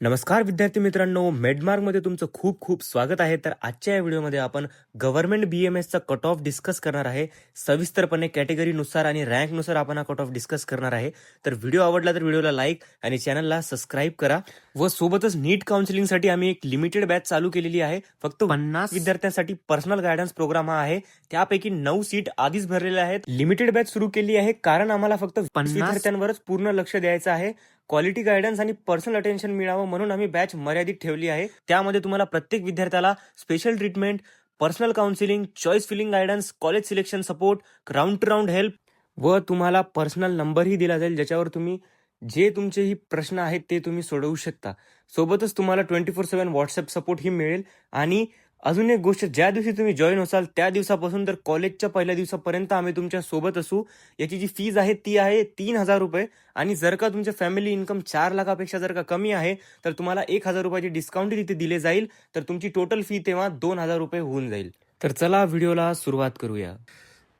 नमस्कार विद्यार्थी मित्रांनो, मेडमार्कमध्ये तुमचं खूप खूप स्वागत आहे. तर आजच्या या व्हिडिओमध्ये आपण गव्हर्नमेंट BMSचा कट ऑफ डिस्कस करणार आहे. सविस्तरपणे कॅटेगरीनुसार आणि रँकनुसार आपण हा कट ऑफ डिस्कस करणार आहे. तर व्हिडिओ आवडला तर व्हिडिओला लाईक आणि चॅनलला सबस्क्राईब करा. व सोबतच नीट काउन्सिलिंगसाठी आम्ही एक लिमिटेड बॅच चालू केलेली आहे. फक्त 50 विद्यार्थ्यांसाठी पर्सनल गायडन्स प्रोग्राम हा आहे. त्यापैकी 9 सीट आधीच भरलेल्या आहेत. लिमिटेड बॅच सुरू केली आहे कारण आम्हाला फक्त 50 विद्यार्थ्यांवरच पूर्ण लक्ष द्यायचं आहे. क्वालिटी गायडन्स आणि पर्सनल अटेन्शन मिळावं म्हणून आम्ही बॅच मर्यादित ठेवली आहे. त्यामध्ये तुम्हाला प्रत्येक विद्यार्थ्याला special treatment, personal counselling, choice filling guidance, college selection support, round to round help व तुम्हाला पर्सनल नंबरही दिला जाईल ज्याच्यावर तुम्ही जे तुमचेही प्रश्न आहेत ते तुम्ही सोडवू शकता. सोबतच तुम्हाला 24/7 व्हॉट्सअप सपोर्ट ही मिळेल. आणि अजून एक गोष्ट, ज्या दिवशी तुम्ही जॉईन होसाल त्या दिवसापासून तर कॉलेजच्या पहिल्या दिवसापर्यंत आम्ही तुमच्या सोबत असू. याची जी फीज आहे ती आहे 3,000 रुपये. आणि जर का तुमच्या फॅमिली इन्कम 4 लाखापेक्षा जर का कमी आहे तर तुम्हाला 1,000 रुपयाची डिस्काउंट तिथे दिले जाईल. तर तुमची टोटल फी तेव्हा 2,000 रुपये होऊन जाईल. तर चला व्हिडिओला सुरुवात करूया.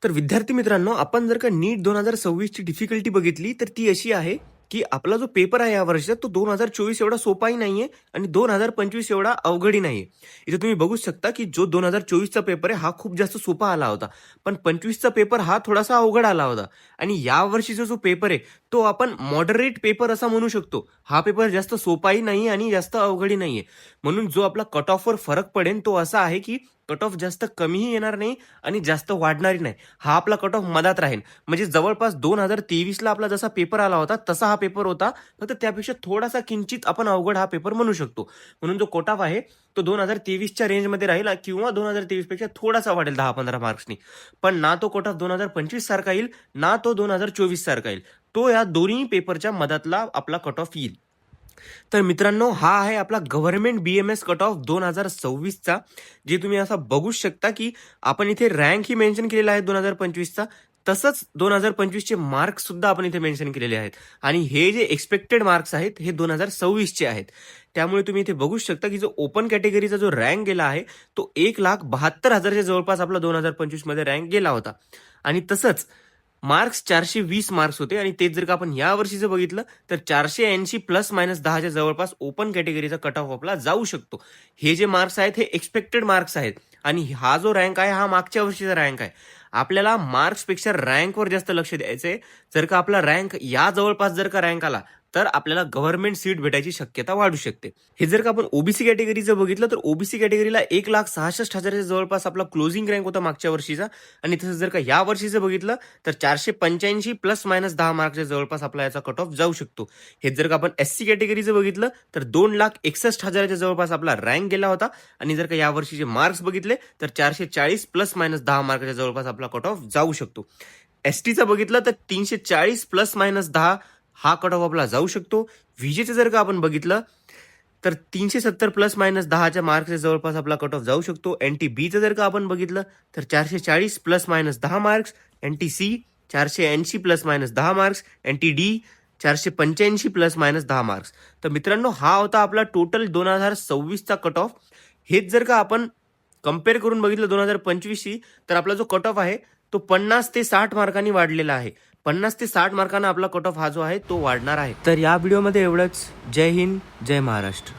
तर विद्यार्थी मित्रांनो, आपण जर का नीट 2026 ची डिफिकल्टी बघितली तर ती अशी आहे की आपला जो पेपर आहे या वर्षाचा तो 2024 एवढा सोपाही नाहीये आणि 2025 एवढा अवघडही नाहीये. इथे तुम्ही बघू शकता की जो 2024चा पेपर आहे हा खूप जास्त सोपा आला होता, पण 25चा पेपर हा थोडासा अवघड आला होता. आणि या वर्षीचा जो पेपर आहे तो आपण मॉडरेट पेपर असा म्हणू शकतो. हा पेपर जास्त सोपाही नाही आणि जास्त अवघडही नाहीये. म्हणून जो आपला कट ऑफवर फरक पडेल तो असा आहे की कट ऑफ जास्त कमीही येणार नाही आणि जास्त वाढणारही नाही. हा आपला कट ऑफ मधात राहील. म्हणजे जवळपास 2023ला आपला जसा पेपर आला होता तसा हा पेपर होता, फक्त त्यापेक्षा थोडासा किंचित आपण अवघड हा पेपर म्हणू शकतो. म्हणून जो कट ऑफ आहे तो 2023च्या रेंजमध्ये राहील किंवा 2023 पेक्षा थोडासा वाढेल 10-15 मार्क्सनी. पण ना तो कट ऑफ 2025 सारखा येईल ना तो 2024 सारखा येईल. तो या दोन्ही पेपरच्या मधातला आपला कट ऑफ येईल. तर मित्रांनो, हा आहे आपला गव्हर्नमेंट BMS कट ऑफ 2026चा, जे तुम्ही असा बघू शकता की आपण इथे रँक ही मेन्शन केलेला आहे 2025चा. तसंच 2025चे मार्क्स सुद्धा आपण इथे मेन्शन केलेले आहेत. आणि हे जे एक्सपेक्टेड मार्क्स आहेत हे 2026चे आहेत. त्यामुळे तुम्ही इथे बघू शकता की जो ओपन कॅटेगरीचा जो रँक गेला आहे तो 1,72,000च्या जवळपास आपला 2025 मध्ये रँक गेला होता. आणि तसंच मार्क्स 420 मार्क्स होते. आणि तेच जर का आपण या वर्षीचं बघितलं तर 480 प्लस मायनस 10च्या जवळपास ओपन कॅटेगरीचा कट ऑफ आपला जाऊ शकतो. हे जे मार्क्स आहेत हे एक्सपेक्टेड मार्क्स आहेत. आणि हा जो रँक आहे हा मागच्या वर्षीचा रँक आहे. आपल्याला मार्क्सपेक्षा रँकवर जास्त लक्ष द्यायचंय. जर का आपला रँक या जवळपास जर का रँक आला तर आपल्याला गव्हर्नमेंट सीट भेटायची शक्यता वाढू शकते. हे जर का आपण ओबीसी कॅटेगरीचं बघितलं तर ओबीसी कॅटेगरीला 1,66,000च्या जवळपास आपला क्लोजिंग रँक होता मागच्या वर्षीचा. आणि तसं जर का या वर्षीचं बघितलं तर 485 प्लस मायनस 10 मार्कच्या जवळपास आपला याचा कट ऑफ जाऊ शकतो. हे जर का आपण SC कॅटेगरीचं बघितलं तर 2,61,000च्या जवळपास आपला रँक गेला होता. आणि जर का या वर्षीचे मार्क्स बघितले तर 440 प्लस मायनस 10 मार्कच्या जवळपास आपला कट ऑफ जाऊ शकतो. STचा बघितलं तर 340 प्लस मायनस 10 हा कट ऑफ आपला जाऊ शकतो. विजेचं जर का आपण बघितलं तर 370 प्लस मायनस 10च्या मार्क्सच्या जवळपास आपला कट ऑफ जाऊ शकतो. NTBचं जर का आपण बघितलं तर 440 plus minus 10 marks. NTC 480 plus minus 10 marks. NTD 485 plus minus 10 marks. तर मित्रांनो, हा होता आपला टोटल 2026चा कट ऑफ. हेच जर का आपण कम्पेअर करून बघितलं 2025शी तर आपला जो कट ऑफ आहे तो 50 ते 60 मार्कांनी वाढलेला आहे. 50 ते 60 मार्कांना आपला कट ऑफ हा जो आहे तो वाढणार आहे. तर या व्हिडिओमध्ये एवढंच. जय हिंद, जय महाराष्ट्र.